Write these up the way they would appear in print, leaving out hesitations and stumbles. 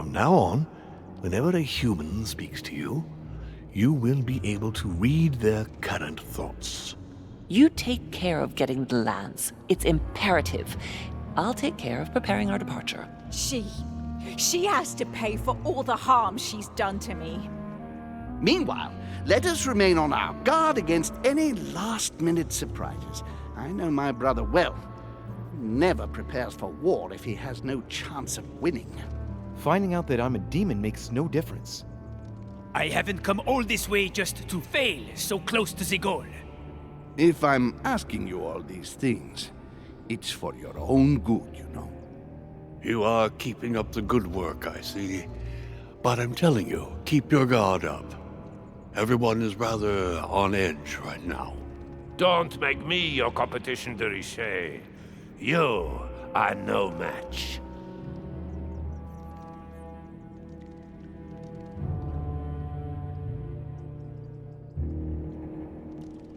From now on, whenever a human speaks to you, you will be able to read their current thoughts. You take care of getting the lands. It's imperative. I'll take care of preparing our departure. She has to pay for all the harm she's done to me. Meanwhile, let us remain on our guard against any last-minute surprises. I know my brother well. He never prepares for war if he has no chance of winning. Finding out that I'm a demon makes no difference. I haven't come all this way just to fail so close to the goal. If I'm asking you all these things, it's for your own good, you know. You are keeping up the good work, I see. But I'm telling you, keep your guard up. Everyone is rather on edge right now. Don't make me your competition, de Richet. You are no match.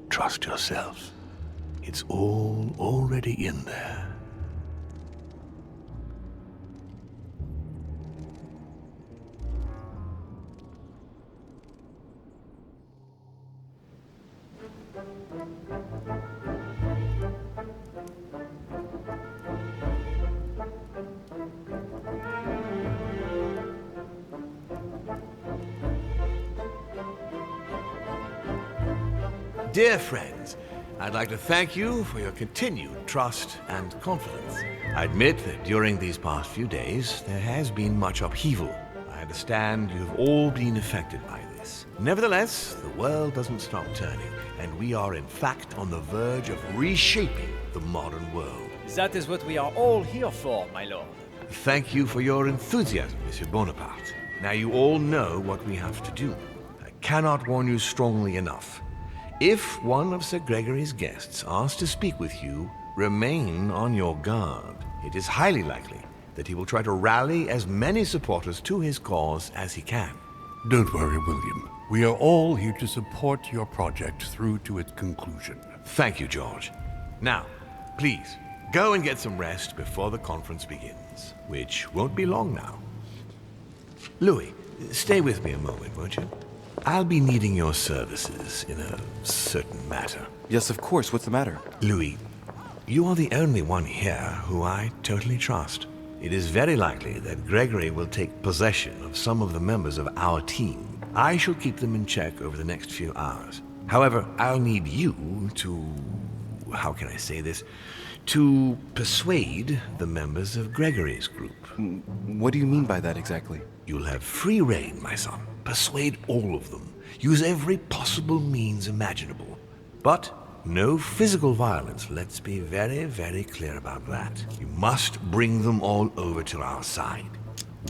Trust yourself. It's all already in there. Dear friends, I'd like to thank you for your continued trust and confidence. I admit that during these past few days, there has been much upheaval. I understand you have all been affected by this. Nevertheless, the world doesn't stop turning, and we are in fact on the verge of reshaping the modern world. That is what we are all here for, my lord. Thank you for your enthusiasm, Monsieur Bonaparte. Now you all know what we have to do. I cannot warn you strongly enough. If one of Sir Gregory's guests asks to speak with you, remain on your guard. It is highly likely that he will try to rally as many supporters to his cause as he can. Don't worry, William. We are all here to support your project through to its conclusion. Thank you, George. Now, please, go and get some rest before the conference begins, which won't be long now. Louis, stay with me a moment, won't you? I'll be needing your services in a certain matter. Yes, of course. What's the matter? Louis, you are the only one here who I totally trust. It is very likely that Gregory will take possession of some of the members of our team. I shall keep them in check over the next few hours. However, I'll need you to... how can I say this? To persuade the members of Gregory's group. What do you mean by that exactly? You'll have free rein, my son. Persuade all of them. Use every possible means imaginable. But no physical violence. Let's be very, very clear about that. You must bring them all over to our side.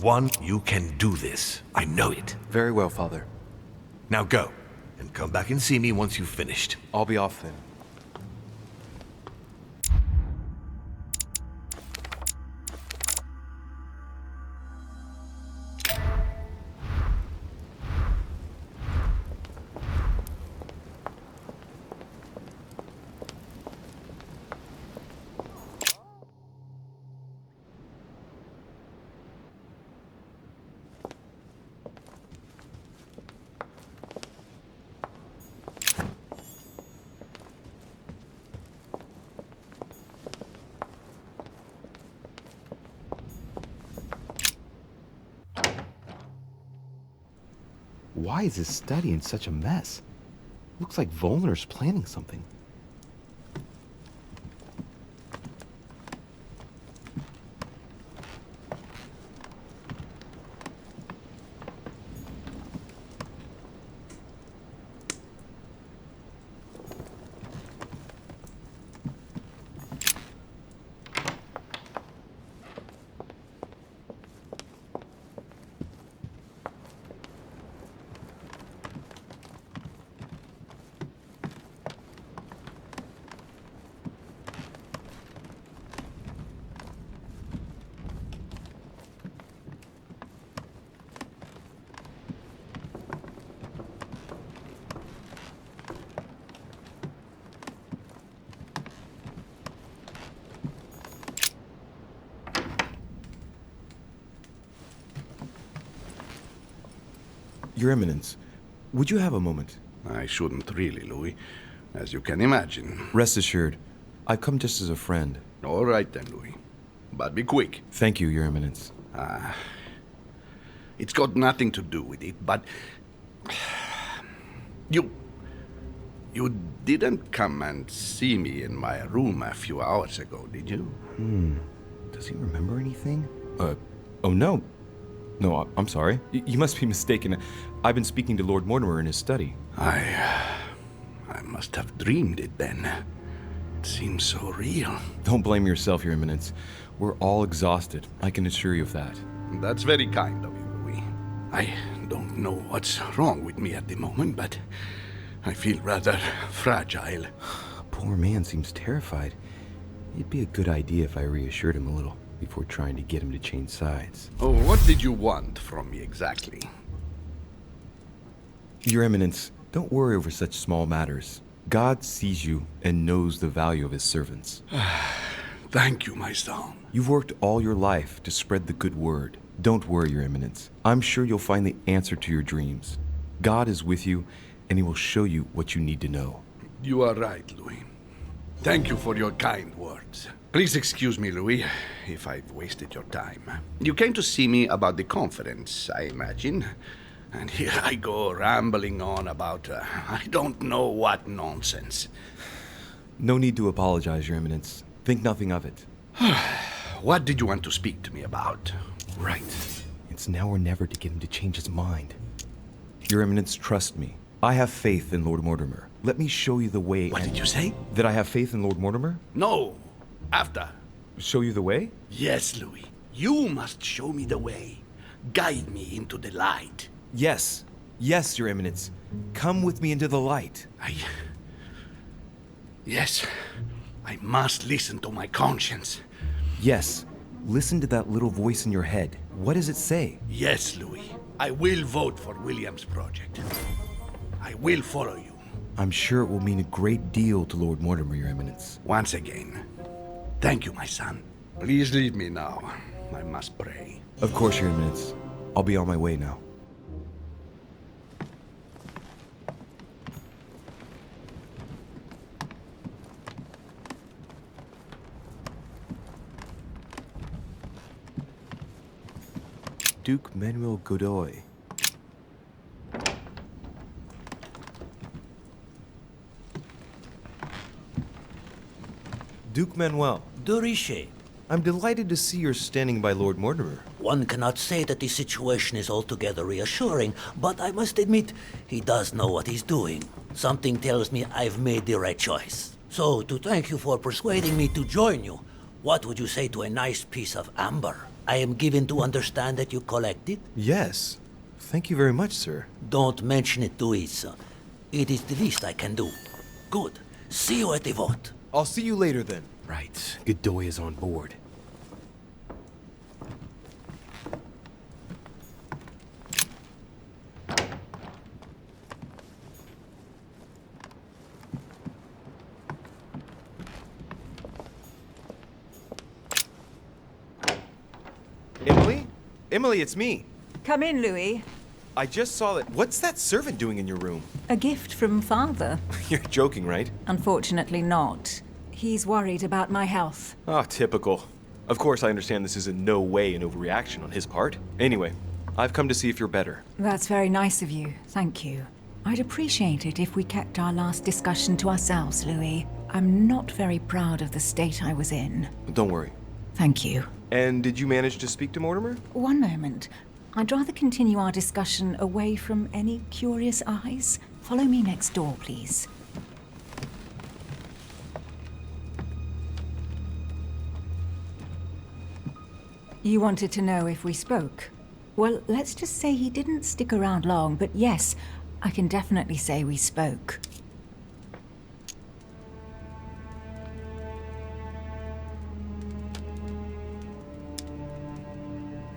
One, you can do this. I know it. Very well, Father. Now go, and come back and see me once you've finished. I'll be off then. Why is his study in such a mess? Looks like Volner's planning something. Your Eminence, would you have a moment? I shouldn't really, Louis, as you can imagine. Rest assured, I've come just as a friend. All right then, Louis. But be quick. Thank you, Your Eminence. It's got nothing to do with it, but... You didn't come and see me in my room a few hours ago, did you? Does he remember anything? Oh no. No, I'm sorry. You must be mistaken. I've been speaking to Lord Mortimer in his study. I must have dreamed it then. It seems so real. Don't blame yourself, Your Eminence. We're all exhausted. I can assure you of that. That's very kind of you, Louis. I don't know what's wrong with me at the moment, but I feel rather fragile. Poor man seems terrified. It'd be a good idea if I reassured him a little before trying to get him to change sides. Oh, what did you want from me exactly? Your Eminence, don't worry over such small matters. God sees you and knows the value of his servants. Thank you, my son. You've worked all your life to spread the good word. Don't worry, Your Eminence. I'm sure you'll find the answer to your dreams. God is with you, and he will show you what you need to know. You are right, Louis. Thank you for your kind words. Please excuse me, Louis, if I've wasted your time. You came to see me about the conference, I imagine. And here I go rambling on about I don't know what nonsense. No need to apologize, Your Eminence. Think nothing of it. What did you want to speak to me about? Right. It's now or never to get him to change his mind. Your Eminence, trust me. I have faith in Lord Mortimer. Let me show you the way. What did you say? That I have faith in Lord Mortimer? No. After. Show you the way? Yes, Louis. You must show me the way. Guide me into the light. Yes. Yes, Your Eminence. Come with me into the light. Yes. I must listen to my conscience. Yes. Listen to that little voice in your head. What does it say? Yes, Louis. I will vote for William's project. I will follow you. I'm sure it will mean a great deal to Lord Mortimer, Your Eminence. Once again, thank you, my son. Please leave me now. I must pray. Of course, Your Eminence. I'll be on my way now. Duke Manuel Godoy. Duke Manuel. De Richet. I'm delighted to see you're standing by Lord Mortimer. One cannot say that the situation is altogether reassuring, but I must admit, he does know what he's doing. Something tells me I've made the right choice. So, to thank you for persuading me to join you, what would you say to a nice piece of amber? I am given to understand that you collect it? Yes. Thank you very much, sir. Don't mention it to Isa. It is the least I can do. Good. See you at the vote. I'll see you later then. Right. Godoy is on board. Emily? Emily, it's me. Come in, Louis. I just saw that. What's that servant doing in your room? A gift from Father. You're joking, right? Unfortunately not. He's worried about my health. Ah, typical. Of course, I understand this is in no way an overreaction on his part. Anyway, I've come to see if you're better. That's very nice of you. Thank you. I'd appreciate it if we kept our last discussion to ourselves, Louis. I'm not very proud of the state I was in. Don't worry. Thank you. And did you manage to speak to Mortimer? One moment. I'd rather continue our discussion away from any curious eyes. Follow me next door, please. You wanted to know if we spoke? Well, let's just say he didn't stick around long, but yes, I can definitely say we spoke.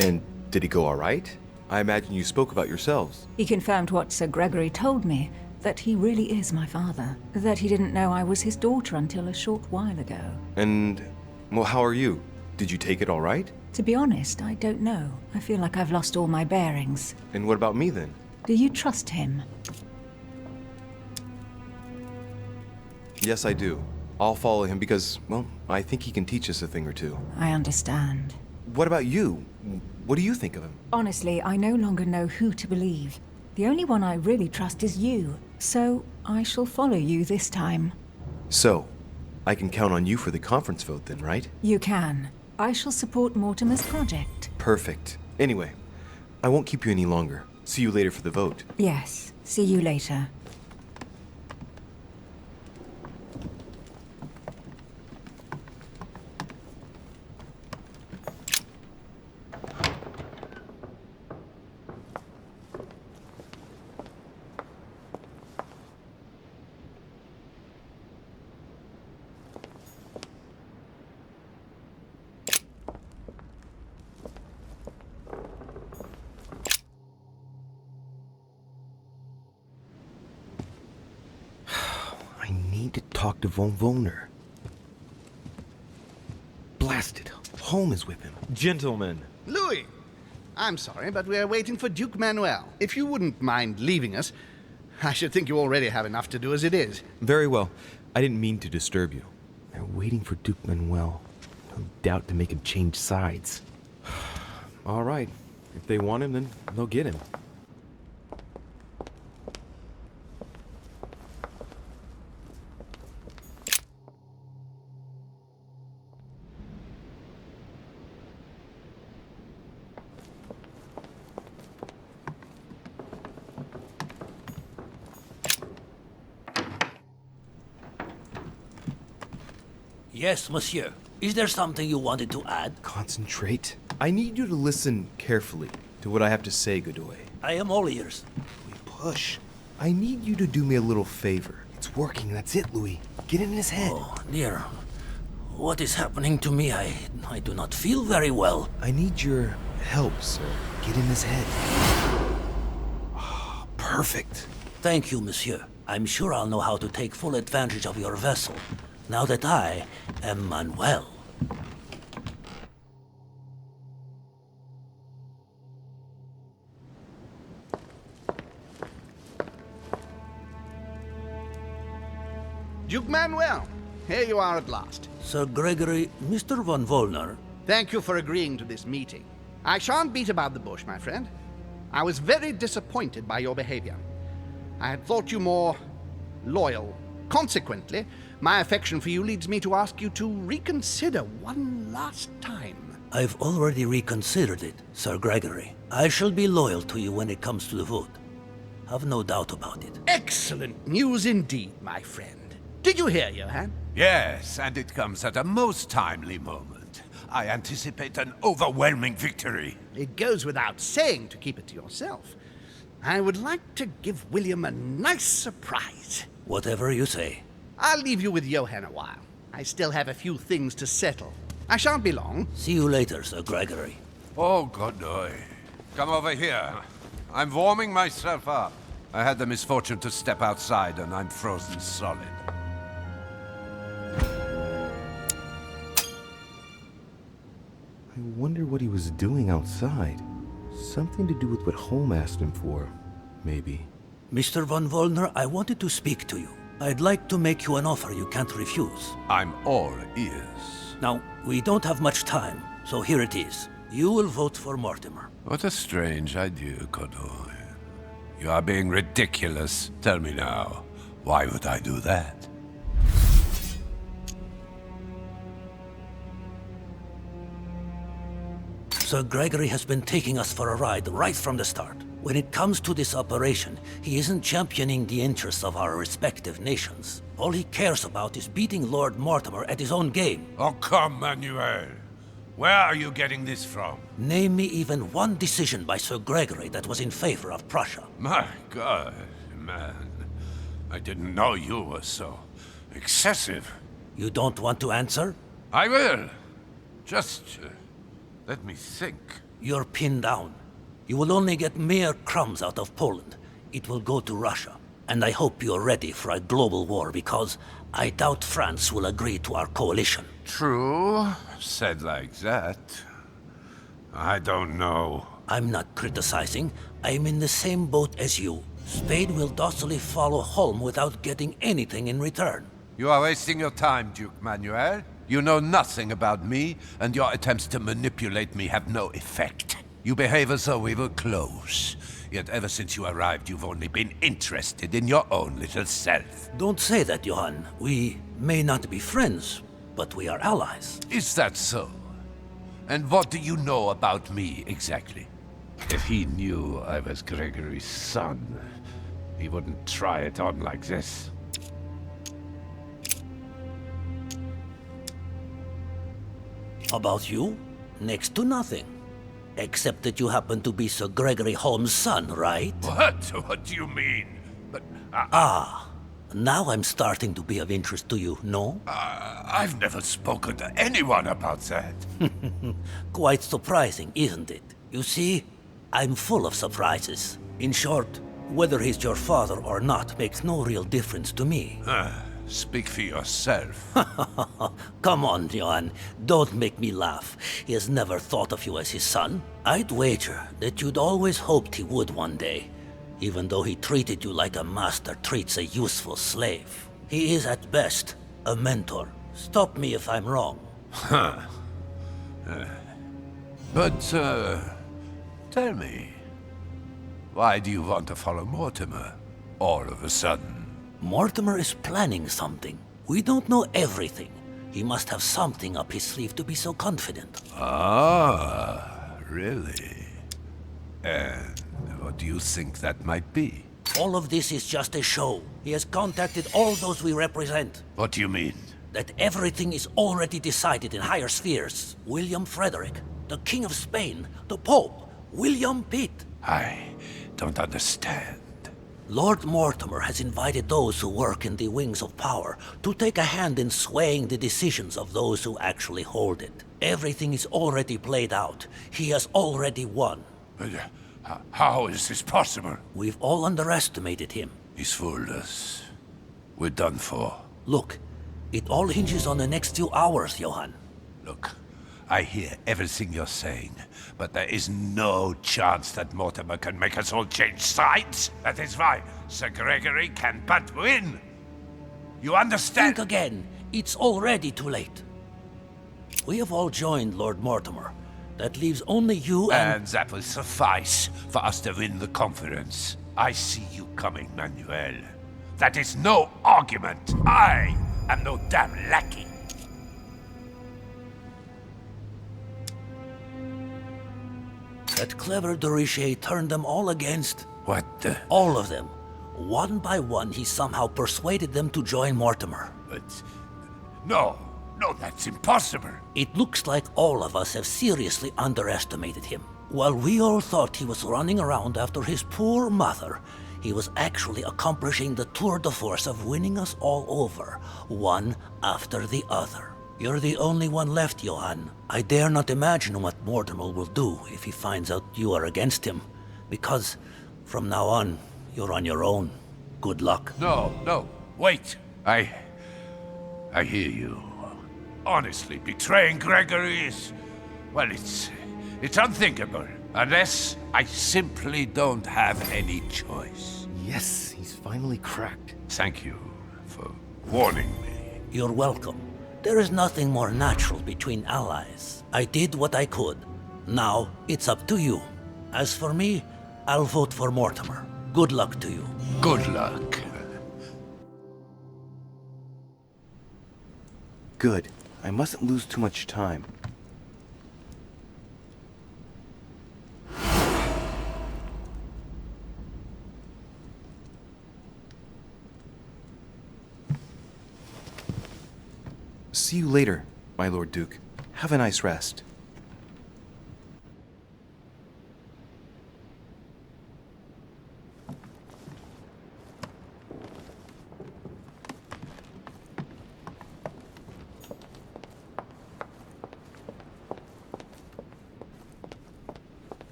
And did he go all right? I imagine you spoke about yourselves. He confirmed what Sir Gregory told me, that he really is my father. That he didn't know I was his daughter until a short while ago. And, well, how are you? Did you take it all right? To be honest, I don't know. I feel like I've lost all my bearings. And what about me then? Do you trust him? Yes, I do. I'll follow him because, well, I think he can teach us a thing or two. I understand. What about you? What do you think of him? Honestly, I no longer know who to believe. The only one I really trust is you, so I shall follow you this time. So, I can count on you for the conference vote then, right? You can. I shall support Mortimer's project. Perfect. Anyway, I won't keep you any longer. See you later for the vote. Yes, see you later. To talk to Von Wohner. Blasted. Home is with him. Gentlemen. Louis! I'm sorry, but we're waiting for Duke Manuel. If you wouldn't mind leaving us, I should think you already have enough to do as it is. Very well. I didn't mean to disturb you. They're waiting for Duke Manuel. No doubt to make him change sides. All right. If they want him, then they'll get him. Yes, monsieur. Is there something you wanted to add? Concentrate. I need you to listen carefully to what I have to say, Godoy. I am all ears. Louis, push. I need you to do me a little favor. It's working, that's it, Louis. Get in his head. Oh, dear. What is happening to me? I do not feel very well. I need your help, sir. Get in his head. Oh, perfect. Thank you, monsieur. I'm sure I'll know how to take full advantage of your vessel, now that I am Manuel. Duke Manuel, here you are at last. Sir Gregory, Mr. von Wohner. Thank you for agreeing to this meeting. I shan't beat about the bush, my friend. I was very disappointed by your behavior. I had thought you more loyal. Consequently, my affection for you leads me to ask you to reconsider one last time. I've already reconsidered it, Sir Gregory. I shall be loyal to you when it comes to the vote. Have no doubt about it. Excellent news indeed, my friend. Did you hear, Johann? Yes, and it comes at a most timely moment. I anticipate an overwhelming victory. It goes without saying to keep it to yourself. I would like to give William a nice surprise. Whatever you say. I'll leave you with Johann a while. I still have a few things to settle. I shan't be long. See you later, Sir Gregory. Oh, Godoy. Come over here. I'm warming myself up. I had the misfortune to step outside and I'm frozen solid. I wonder what he was doing outside. Something to do with what Holm asked him for, maybe. Mr. von Wohner, I wanted to speak to you. I'd like to make you an offer you can't refuse. I'm all ears. Now, we don't have much time, so here it is. You will vote for Mortimer. What a strange idea, Godoy. You are being ridiculous. Tell me now, why would I do that? Sir Gregory has been taking us for a ride right from the start. When it comes to this operation, he isn't championing the interests of our respective nations. All he cares about is beating Lord Mortimer at his own game. Oh, come, Manuel. Where are you getting this from? Name me even one decision by Sir Gregory that was in favor of Prussia. My God, man. I didn't know you were so excessive. You don't want to answer? I will. Just let me think. You're pinned down. You will only get mere crumbs out of Poland. It will go to Russia. And I hope you're ready for a global war because I doubt France will agree to our coalition. True. Said like that. I don't know. I'm not criticizing. I'm in the same boat as you. Spade will docilely follow home without getting anything in return. You are wasting your time, Duke Manuel. You know nothing about me, and your attempts to manipulate me have no effect. You behave as though we were close. Yet ever since you arrived, you've only been interested in your own little self. Don't say that, Johann. We may not be friends, but we are allies. Is that so? And what do you know about me, exactly? If he knew I was Gregory's son, he wouldn't try it on like this. About you? Next to nothing. Except that you happen to be Sir Gregory Holmes' son, right? What? What do you mean? But... Now I'm starting to be of interest to you, no? I've never spoken to anyone about that. Quite surprising, isn't it? You see, I'm full of surprises. In short, whether he's your father or not makes no real difference to me. Speak for yourself. Come on, Johann. Don't make me laugh. He has never thought of you as his son. I'd wager that you'd always hoped he would one day, even though he treated you like a master treats a useful slave. He is at best a mentor. Stop me if I'm wrong. But, tell me, why do you want to follow Mortimer all of a sudden? Mortimer is planning something. We don't know everything. He must have something up his sleeve to be so confident. Ah, really? And what do you think that might be? All of this is just a show. He has contacted all those we represent. What do you mean? That everything is already decided in higher spheres. William Frederick, the King of Spain, the Pope, William Pitt. I don't understand. Lord Mortimer has invited those who work in the wings of power to take a hand in swaying the decisions of those who actually hold it. Everything is already played out. He has already won. But, how is this possible? We've all underestimated him. He's fooled us. We're done for. Look, it all hinges on the next few hours, Johann. Look, I hear everything you're saying, but there is no chance that Mortimer can make us all change sides. That is why Sir Gregory can but win. You understand? Think again. It's already too late. We have all joined Lord Mortimer. That leaves only you And that will suffice for us to win the conference. I see you coming, Manuel. That is no argument. I am no damn lackey. That clever de Richet turned them all against... What the... All of them. One by one, he somehow persuaded them to join Mortimer. But... No, that's impossible. It looks like all of us have seriously underestimated him. While we all thought he was running around after his poor mother, he was actually accomplishing the tour de force of winning us all over, one after the other. You're the only one left, Johann. I dare not imagine what Mortimer will do if he finds out you are against him. Because, from now on, you're on your own. Good luck. No, wait. I hear you. Honestly, betraying Gregory is... Well, it's unthinkable. Unless I simply don't have any choice. Yes, he's finally cracked. Thank you for warning me. You're welcome. There is nothing more natural between allies. I did what I could. Now, it's up to you. As for me, I'll vote for Mortimer. Good luck to you. Good luck. Good. I mustn't lose too much time. See you later, my Lord Duke. Have a nice rest.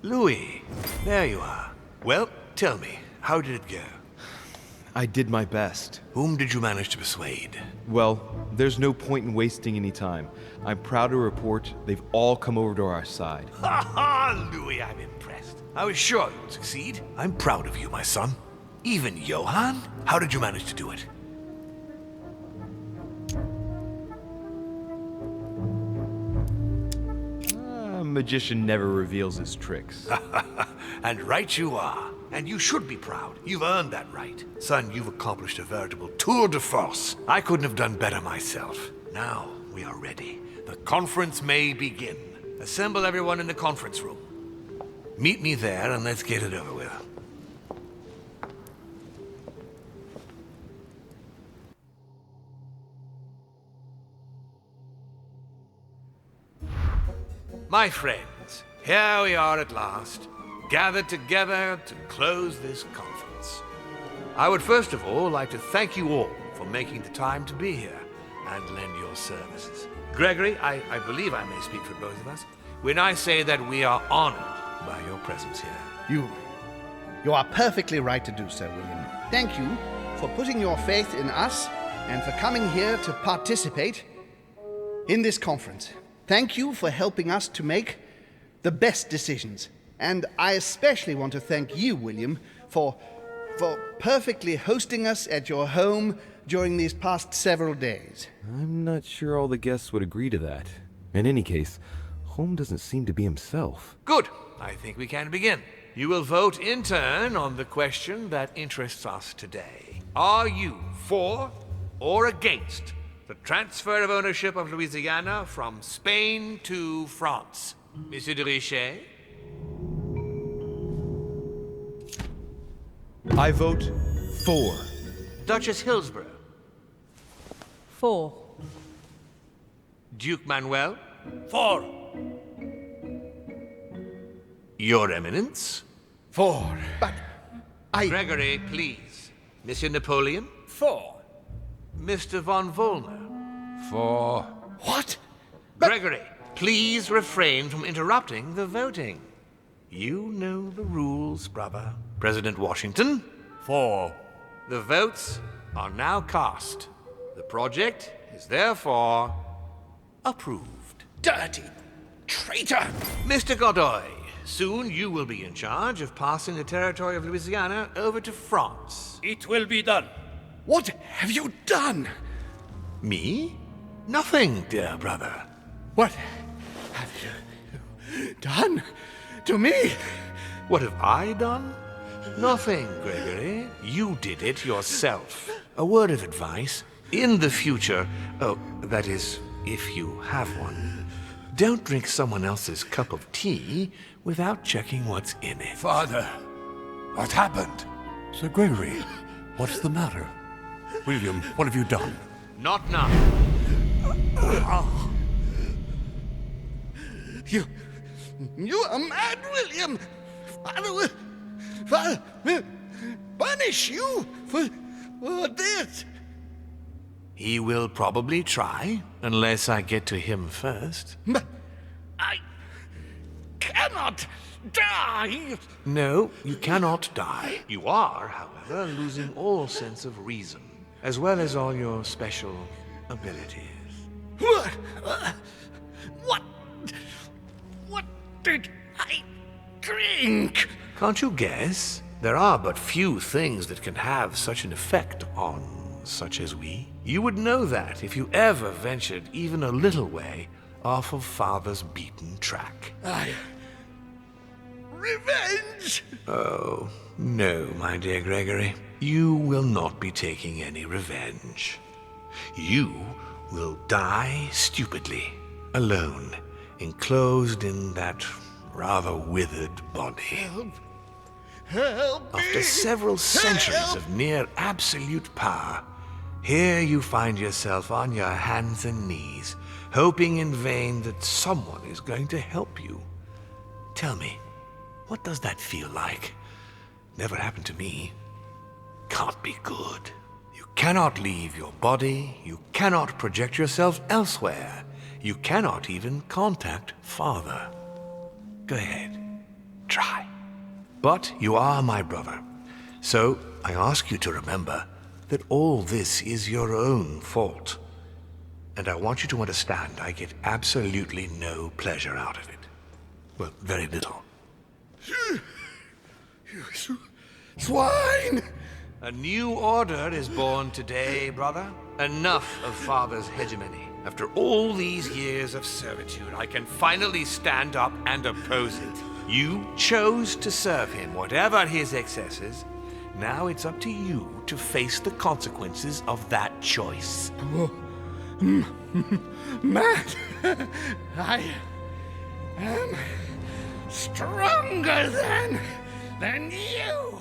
Louis, there you are. Well, tell me, how did it go? I did my best. Whom did you manage to persuade? Well, there's no point in wasting any time. I'm proud to report they've all come over to our side. Ha ha, Louis, I'm impressed. I was sure you would succeed. I'm proud of you, my son. Even Johann? How did you manage to do it? A magician never reveals his tricks. And right you are. And you should be proud. You've earned that right. Son, you've accomplished a veritable tour de force. I couldn't have done better myself. Now we are ready. The conference may begin. Assemble everyone in the conference room. Meet me there and let's get it over with. My friends, here we are at last, gathered together to close this conference. I would first of all like to thank you all for making the time to be here and lend your services. Gregory, I believe I may speak for both of us when I say that we are honored by your presence here. You are perfectly right to do so, William. Thank you for putting your faith in us and for coming here to participate in this conference. Thank you for helping us to make the best decisions. And I especially want to thank you, William, for perfectly hosting us at your home during these past several days. I'm not sure all the guests would agree to that. In any case, Holm doesn't seem to be himself. Good. I think we can begin. You will vote in turn on the question that interests us today. Are you for or against the transfer of ownership of Louisiana from Spain to France? Monsieur de Richet? I vote for. Duchess Hillsborough? For. Duke Manuel? For. Your Eminence? For. But Gregory, please. Monsieur Napoleon? For. Mr. von Volner? For. what? Gregory, please refrain from interrupting the voting. You know the rules, brother. President Washington? For. The votes are now cast. The project is therefore approved. Dirty traitor! Mr. Godoy, soon you will be in charge of passing the territory of Louisiana over to France. It will be done. What have you done? Me? Nothing, dear brother. What have you done to me? What have I done? Nothing, Gregory. You did it yourself. A word of advice. In the future, that is, if you have one, don't drink someone else's cup of tea without checking what's in it. Father, what happened? Sir Gregory, what's the matter? William, what have you done? Not now. You are mad, William. Father will punish you for this. He will probably try, unless I get to him first. But I cannot die. No, you cannot die. You are, however, losing all sense of reason, as well as all your special abilities. What did I drink? Can't you guess? There are but few things that can have such an effect on such as we. You would know that if you ever ventured even a little way off of Father's beaten track. Revenge! Oh, no, my dear Gregory. You will not be taking any revenge. You will die stupidly, alone, enclosed in that rather withered body. Help me! After several centuries of near absolute power, here you find yourself on your hands and knees, hoping in vain that someone is going to help you. Tell me, what does that feel like? Never happened to me. Can't be good. You cannot leave your body, you cannot project yourself elsewhere, you cannot even contact Father. Go ahead. try. But you are my brother, so I ask you to remember that all this is your own fault. And I want you to understand I get absolutely no pleasure out of it. Well, very little. You swine! A new order is born today, brother. Enough of Father's hegemony. After all these years of servitude, I can finally stand up and oppose it. You chose to serve him, whatever his excesses. Now it's up to you to face the consequences of that choice. Matt, I am stronger than you.